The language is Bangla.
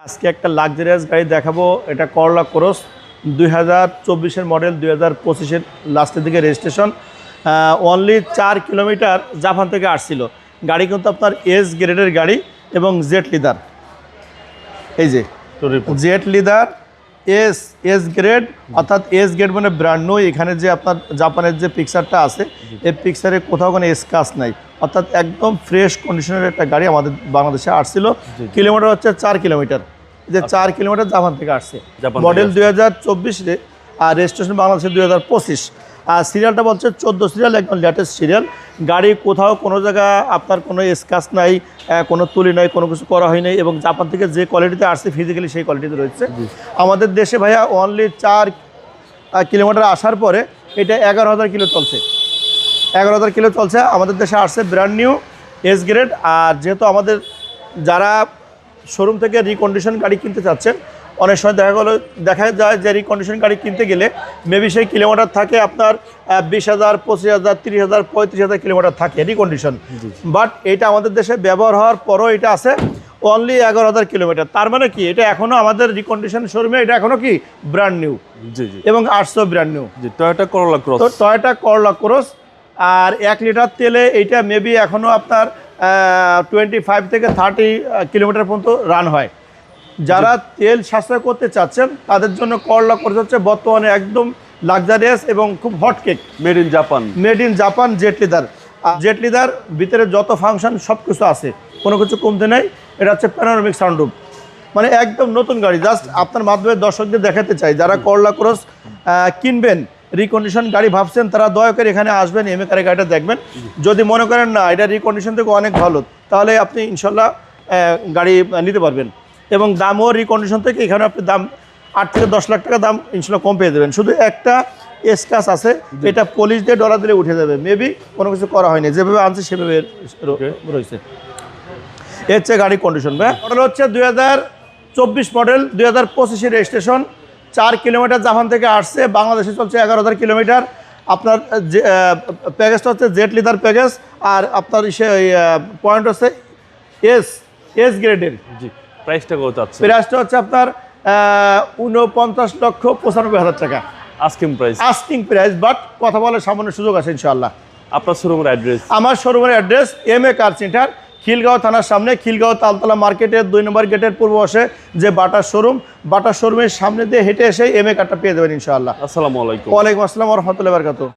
আজকে একটা লাক্সারিয়াস গাড়ি দেখাবো। এটা করলা ক্রস 2024-এর মডেল, 2025-এর লাস্টের দিকে রেজিস্ট্রেশন। অনলি 4 কিলোমিটার জাপান থেকে আসছিল। গাড়ি কিন্তু আপনার এস গ্রেডের গাড়ি এবং জেড লিদার। এই যে জেড লিদার এস গ্রেড, অর্থাৎ এস গ্রেড মানে ব্র্যান্ড নিউ। এখানে যে আপনার জাপানের যে পিকচারটা আছে, এই পিকচারে কোথাও কোনো স্ক্র্যাচ নাই, অর্থাৎ একদম ফ্রেশ কন্ডিশনের একটা গাড়ি আমাদের বাংলাদেশে আসছিল। কিলোমিটার হচ্ছে 4 কিলোমিটার, যে 4 কিলোমিটার জাপান থেকে আসছে। মডেল 2024 আর রেজিস্ট্রেশন বাংলাদেশে 2025। আর সিরিয়ালটা বলছে 14 সিরিয়াল, একদম লেটেস্ট সিরিয়াল। গাড়ি কোথাও কোনো জায়গা আপনার কোনো স্ক্র্যাচ নাই, কোনো তুলি নাই, কোনো কিছু করা হয়নি। এবং জাপান থেকে যে কোয়ালিটিতে আসছে ফিজিক্যালি সেই কোয়ালিটিতে রয়েছে। আমাদের দেশে ভাইয়া অনলি 4 কিলোমিটার আসার পরে এটা 11,000 কিলো চলছে। 11,000 কিলো চলছে। আমাদের দেশে আসছে ব্র্যান্ড নিউ এস গ্রেড। আর যেহেতু আমাদের যারা শোরুম থেকে রিকন্ডিশন গাড়ি কিনতে চাচ্ছেন, অনেক সময় দেখা যায় যে রিকন্ডিশন গাড়ি কিনতে গেলে মেবি সেই কিলোমিটার থাকে আপনার 20,000, 25,000, 30,000, 35,000 কিলোমিটার থাকে রিকন্ডিশন। বাট এটা আমাদের দেশে ব্যবহার হওয়ার পরও এটা আছে অনলি 11,000 কিলোমিটার। তার মানে কি, এটা এখনও আমাদের রিকন্ডিশন শোরুমে এটা এখনও কি ব্র্যান্ড নিউ। এবং 800 ব্র্যান্ড নিউ টয়োটা করলা ক্রস। তো টয়োটা করলা ক্রস। আর 1 লিটার তেলে এইটা মেবি এখনও আপনার 25 থেকে 30 কিলোমিটার পর্যন্ত রান হয়। যারা তেল সাশ্রয় করতে চাচ্ছেন তাদের জন্য করলা ক্রস হচ্ছে বর্তমানে একদম লাক্সারিয়াস এবং খুব hot cake. Made in Japan jade leather. Jade leather ভিতরে যত ফাংশন সব কিছু আছে, কোনো কিছু কমতে নেই। এটা হচ্ছে প্যানোরামিক সানরুফ, মানে একদম নতুন গাড়ি। জাস্ট আপনার মাধ্যমে দর্শকদের দেখাতে চাই, যারা করলা ক্রস কিনবেন, রিকন্ডিশন গাড়ি ভাবছেন, তারা দয়া করে এখানে আসবেন, এমএ কারে গাড়িটা দেখবেন। যদি মনে করেন না এটা রিকন্ডিশন থেকে অনেক ভালো, তাহলে আপনি ইনশাল্লাহ গাড়ি নিতে পারবেন। এবং দামও রিকন্ডিশন থেকে এখানে আপনি দাম 8 থেকে 10 লাখ টাকা দাম ইনশাল্লাহ কম পেয়ে দেবেন। শুধু একটা স্ক্র্যাচ আছে, এটা পলিশ দিয়ে ডলা দিলে উঠে যাবে। মেবি কোনো কিছু করা হয়নি, যেভাবে আনছে সেভাবে রয়েছে। এর চেয়ে গাড়ি কন্ডিশন মডেল হচ্ছে 2024 মডেল, 2025-এর রেজিস্ট্রেশন। 4 কিলোমিটার জাপান থেকে আসছে, বাংলাদেশে চলছে 11,000 কিলোমিটার। আপনার যে প্যাকেজটা হচ্ছে জেড লিদার প্যাকেজ। আর আপনার পয়েন্ট হচ্ছে এস গ্রেডের। প্রাইসটা কত আছে? প্রাইসটা হচ্ছে আপনার 49,95,000 টাকা আস্কিং প্রাইস। বাট কথা বলার সামান্য সুযোগ আছে ইনশাআল্লাহ। আপনার শোরুমের অ্যাড্রেস? আমার শোরুমের address MA car centre, Khilgaon থানার সামনে, খিলগাঁও তালতলা মার্কেটের 2 নম্বর গেটের পূর্ব পাশে যে বাটার শোরুম, বাটার শোরুমের সামনে দিয়ে হেঁটে এসে এমএ কারটা পেয়ে যাবেন ইনশাআল্লাহ। আসসালামু আলাইকুম। ওয়ালাইকুম আসসালাম ওয়া রাহমাতুল্লাহি ওয়া বারাকাতুহু।